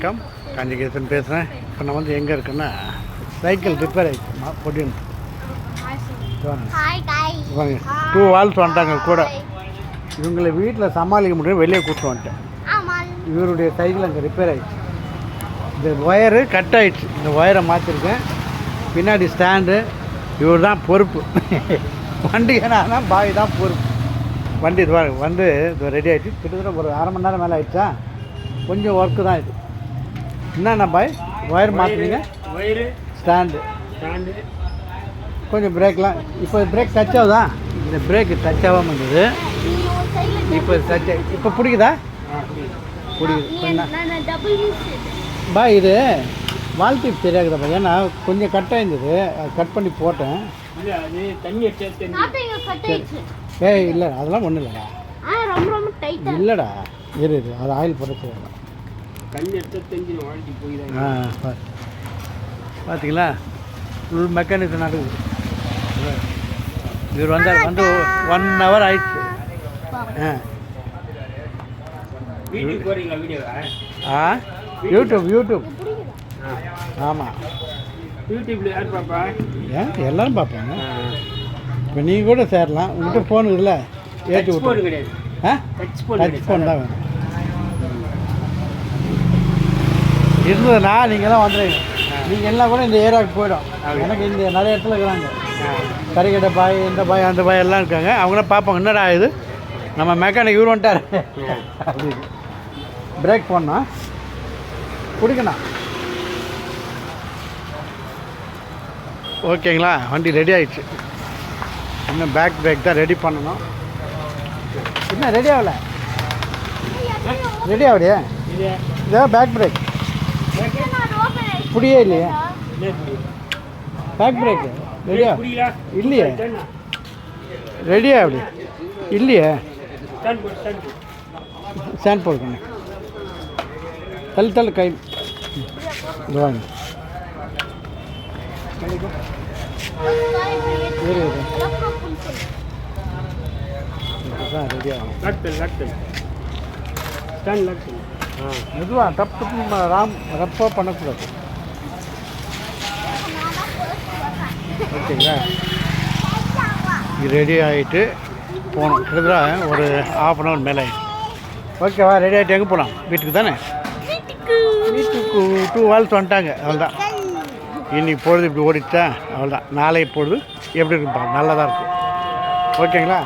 வணக்கம், காஞ்சிகேசன் பேசுகிறேன். இப்போ நான் வந்து எங்கே இருக்குன்னா சைக்கிள் ரிப்பேர் ஆகிடுச்சுமா பொடியும் வாங்க 2 வால்ஸ் வந்துட்டாங்க கூட. இவங்களை வீட்டில் சமாளிக்க முடியும், வெளியே கூப்பிட்டு வந்துட்டேன். இவருடைய சைக்கிள் அங்கே ரிப்பேர் ஆகிடுச்சு. இந்த ஒயரு கட் ஆகிடுச்சு. இந்த ஒயரை மாற்றிருக்கேன். பின்னாடி ஸ்டாண்டு இவர் தான் பொறுப்பு. வண்டி ஏன்னா பாய் தான் பொறுப்பு. வண்டி இது வந்து இது ரெடி ஆகிடுச்சு. கிட்டத்தட்ட ஒரு அரை மணி நேரம் மேலே ஆகிடுச்சா. கொஞ்சம் ஒர்க்கு தான் இது. என்னண்ணா பாய் ஒயர் மாற்றுறீங்க? ஒயரு ஸ்டாண்டு கொஞ்சம் பிரேக்லாம். இப்போ பிரேக் டச் ஆகுதா? இந்த பிரேக்கு டச் ஆகாமல் இருந்தது. இப்போ டச் இப்போ பிடிக்குதா? பிடிக்குது பாய். இது வால் டிப் தெரியாதுதா பாய்? ஏன்னா கொஞ்சம் கட் ஆகிருந்தது, கட் பண்ணி போட்டேன். ஏய் இல்லை அதெல்லாம் ஒன்றும் இல்லைடா. இல்லைடா இரு அது ஆயில் போட்டு பார்த்தீங்களா? ஃபுல் மெக்கானிசம் நடக்குது. இவர் வந்து 1 hour ஆயிடுச்சு. யூடியூப் ஆமாம். ஏன் எல்லோரும் பார்ப்பாங்க. இப்போ நீங்கள் கூட சேரலாம். உங்கள்கிட்ட ஃபோன் இல்லை, ஏற்றி விட்டு கிடையாது. டச் ஃபோன் தான் வேணும். இருந்ததுன்னா நீங்கள்லாம் வந்துடுங்க. நீங்கள் எல்லாம் கூட இந்த ஏரியாவுக்கு போயிடும். எனக்கு இந்த நிறைய இடத்துல இருக்கிறாங்க. கறிக்கடை பாய், இந்த பாய், அந்த பாய் எல்லாம் இருக்காங்க. அவங்களாம் பார்ப்பாங்க, என்னடா இது நம்ம மெக்கானிக் இவர் வந்துட்டார் அப்படின்னு. பிரேக் பண்ணோம் பிடிக்கணும். ஓகேங்களா? வண்டி ரெடி ஆகிடுச்சு. இன்னும் பேக் பிரேக் தான் ரெடி பண்ணணும். இன்னும் ரெடி ஆகலை. ரெடி ஆகலையே. இதான் பேக் பிரேக் புடியே இல்லையே. பேக் பிரேக்கு ரெடியா இல்லையே. ரெடியா அப்படி இல்லையே. ஸ்டாண்ட் போடுக்கணும். தள்ளு கை இது வாங்க. ரெடி ஆகும். மெதுவாக தப்பு ரப்பாக பண்ணக்கூடாது. ஓகேங்களா? இது ரெடி ஆகிட்டு போகணும். கிட்டத்தட்ட ஒரு 1/2 hour மேலே ஆகிடுச்சு. ஓகேவா? ரெடி ஆகிட்டு எங்கே போகலாம்? வீட்டுக்கு தானே. வீட்டுக்கு 2 வால்ஸ் வந்துட்டாங்க. அவ்வளோதான். இன்னைக்கு பொழுது இப்படி ஓடிச்சா அவ்வளோதான். நாளை பொழுது எப்படி இருக்கும்? நல்லா தான் இருக்கும். ஓகேங்களா?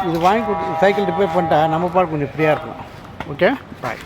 இது வாங்கி கொடுத்து சைக்கிள் ரிப்பேர் பண்ணிட்டா நம்ம பாட்டு கொஞ்சம் ஃப்ரீயாக இருக்கலாம். Okay bye.